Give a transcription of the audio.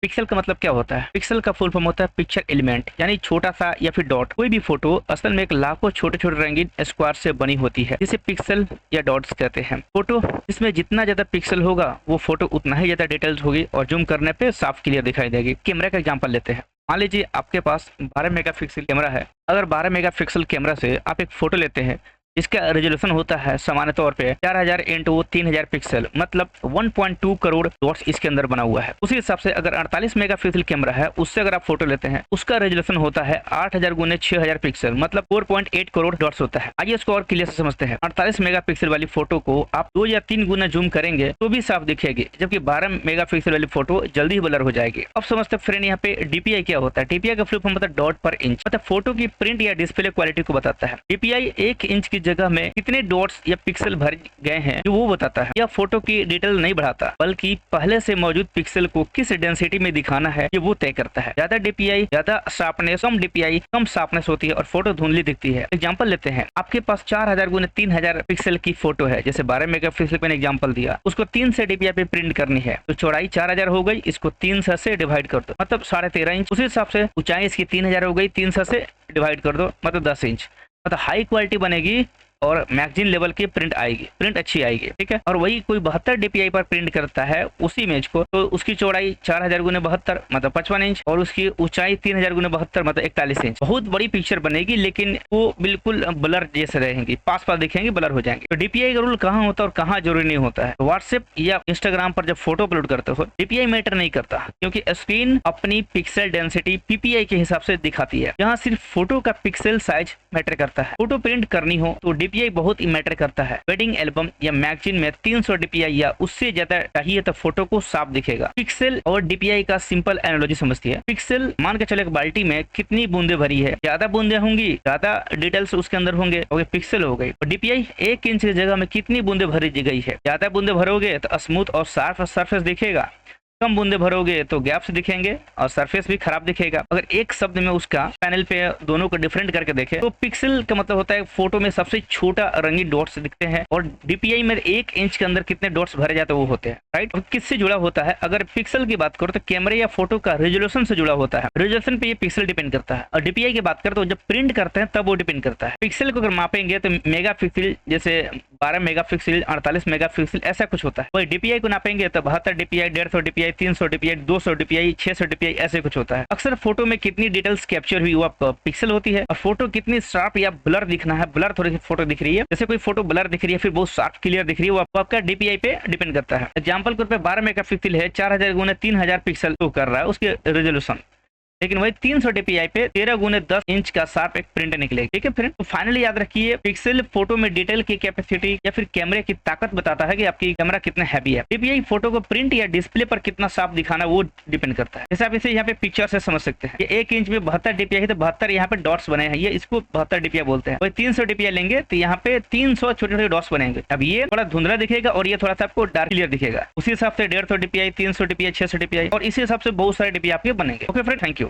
Pixel का मतलब क्या होता है? पिक्सल का फुल फॉर्म होता है पिक्चर एलिमेंट, यानी छोटा सा या फिर डॉट। कोई भी फोटो असल में एक लाखों छोटे छोटे रंगीन स्क्वायर से बनी होती है, जिसे पिक्सल या डॉट्स कहते हैं। फोटो इसमें जितना ज्यादा पिक्सल होगा वो फोटो उतना ही ज्यादा डिटेल्स होगी और जूम करने पे साफ क्लियर दिखाई देगी। कैमरे का एग्जांपल लेते हैं। मान लीजिए आपके पास 12 मेगापिक्सल कैमरा है। अगर 12 मेगापिक्सल कैमरा से आप एक फोटो लेते हैं इसका रेजोल्यूशन होता है सामान्य तौर पे 4000 इंटू 3000 पिक्सल, मतलब 1.2 करोड़ डॉट्स इसके अंदर बना हुआ है। उसी हिसाब से अगर 48 मेगापिक्सल कैमरा है उससे अगर आप फोटो लेते हैं उसका रेजोल्यूशन होता है 8000 गुने 6000 पिक्सल, मतलब 4.8 करोड़ डॉट्स होता है। आइए इसको और क्लियर से समझते हैं। 48 मेगापिक्सल वाली फोटो को आप 2 या 3 गुना जूम करेंगे तो भी साफ दिखेगी, जबकि 12 मेगापिक्सल वाली फोटो जल्दी ही ब्लर हो जाएगी। अब समझते फ्रेंड यहाँ पे डीपीआई क्या होता है। डीपीआई का फुल फॉर्म होता है डॉट पर इंच, मतलब फोटो की प्रिंट या डिस्प्ले क्वालिटी को बताता है। डीपीआई 1 इंच की जगह में कितने डॉट्स या पिक्सल भर गए हैं जो वो बताता है। यह फोटो की डिटेल नहीं बढ़ाता, बल्कि पहले से मौजूद पिक्सल को किस डेंसिटी में दिखाना है ये वो तय करता है। ज्यादा डीपीआई ज्यादा शार्पनेस, कम डीपीआई कम शार्पनेस होती है और फोटो धुंधली दिखती है। एग्जांपल लेते हैं, आपके पास 4000 गुने 3000 पिक्सल की फोटो है, जैसे 12 मेगापिक्सल पे एग्जांपल दिया, उसको 3 से डीपीआई पे प्रिंट करनी है तो चौड़ाई 4000 हो गई, इसको 300 से डिवाइड कर दो, मतलब 13.5 इंच। उसी हिसाब से ऊंचाई इसकी 3000 हो गई, 300 से डिवाइड कर दो, मतलब 10 इंच। मतलब हाई क्वालिटी बनेगी और मैगजीन लेवल की प्रिंट आएगी, प्रिंट अच्छी आएगी, ठीक है। और वही कोई 72 डीपीआई पर प्रिंट करता है उसी इमेज को, तो उसकी चौड़ाई 4000 गुने 72 मतलब 55 इंच और उसकी ऊंचाई 3000 गुने 72 मतलब 41 इंच। बहुत बड़ी पिक्चर बनेगी लेकिन वो बिल्कुल ब्लर जैसे रहेंगी, पास पास दिखेंगी, ब्लर हो जाएंगे। तो डीपीआई का रूल कहाँ होता है और कहाँ जरूरी नहीं होता है। व्हाट्सएप या इंस्टाग्राम पर जब फोटो अपलोड करते हो डीपीआई मैटर नहीं करता, क्योंकि स्क्रीन अपनी पिक्सल डेंसिटी पीपीआई के हिसाब से दिखाती है। यहाँ सिर्फ फोटो का पिक्सल साइज मैटर करता है। फोटो प्रिंट करनी हो तो डीपीआई बहुत ही मैटर करता है। वेडिंग एल्बम या मैगजीन में 300 डीपीआई या उससे ज्यादा चाहिए तो फोटो को साफ दिखेगा। पिक्सल और डीपीआई का सिंपल एनालॉजी समझती है। पिक्सल मान के चले बाल्टी में कितनी बूंदे भरी है, ज्यादा बूंदे होंगी ज्यादा डिटेल्स उसके अंदर होंगे, और पिक्सल हो गई। और डीपीआई 1 इंच की जगह में कितनी बूंदे भरी गई है, ज्यादा बूंदे भरोगे तो स्मूथ और साफ सरफेस दिखेगा, कम बूंदे भरोगे तो गैप्स दिखेंगे और सरफेस भी खराब दिखेगा। अगर एक शब्द में उसका पैनल पे दोनों को डिफरेंट करके देखें तो पिक्सल का मतलब होता है फोटो में सबसे छोटा रंगीन डॉट्स दिखते हैं, और डीपीआई में 1 इंच के अंदर कितने डॉट्स भरे जाते हैं वो होते हैं, राइट। और किससे जुड़ा होता है, अगर पिक्सल की बात करो तो कैमरे या फोटो का रेजोल्यूशन से जुड़ा होता है। रेजोल्यूशन पे ये पिक्सल डिपेंड करता है। और डीपीआई की बात करें तो जब प्रिंट करते हैं तब वो डिपेंड करता है। पिक्सल को अगर मापेंगे तो मेगापिक्सल, जैसे 12 मेगापिक्सल 48 मेगापिक्सल ऐसा कुछ होता है। वही डीपीआई को नापेंगे तो 72 DPI 150 DPI 300 DPI 200 DPI 600 DPI ऐसे कुछ होता है। अक्सर फोटो में कितनी डिटेल्स कैप्चर हुई वो पिक्सल होती है, और फोटो कितनी शार्प या ब्लर दिखना है, ब्लर थोड़ी सी फोटो दिख रही है, जैसे कोई फोटो ब्लर दिख रही है फिर बहुत शार्प क्लियर दिख रही है, वो आपका डीपीआई पे डिपेंड करता है। एग्जाम्पल के तौर पे 12 मेगापिक्सल है, 4000 गुने 3000 पिक्सल शो कर रहा है उसके रेजोल्यूशन, लेकिन वही 300 डीपीआई पे 13 गुने 10 इंच का शार्प एक प्रिंट निकलेगा, ठीक है फ्रेंड। तो फाइनली याद रखिए, पिक्सल फोटो में डिटेल की कैपेसिटी या फिर कैमरे की ताकत बताता है कि आपकी कैमरा कितना हैवी है। डीपीआई फोटो को प्रिंट या डिस्प्ले पर कितना साफ दिखाना वो डिपेंड करता है। जैसे आप इसे यहाँ पे पिक्चर से समझ सकते हैं, ये 1 इंच में 72 डीपीआई है तो 72 यहाँ पे डॉट्स बने हैं, ये इसको 72 डीपीआई बोलते हैं। वही 300 डीपीआई लेंगे तो यहाँ पे 300 छोटे छोटे डॉट्स बनेंगे। अब ये थोड़ा धुंधला दिखेगा और ये थोड़ा सा आपको डार्क क्लियर दिखेगा। उसी हिसाब से 150 डीपीआई 300 डीपीआई 600 डीपीआई और इसी हिसाब से बहुत सारे डीपीआई आपके बनेंगे। Okay friend, thank you.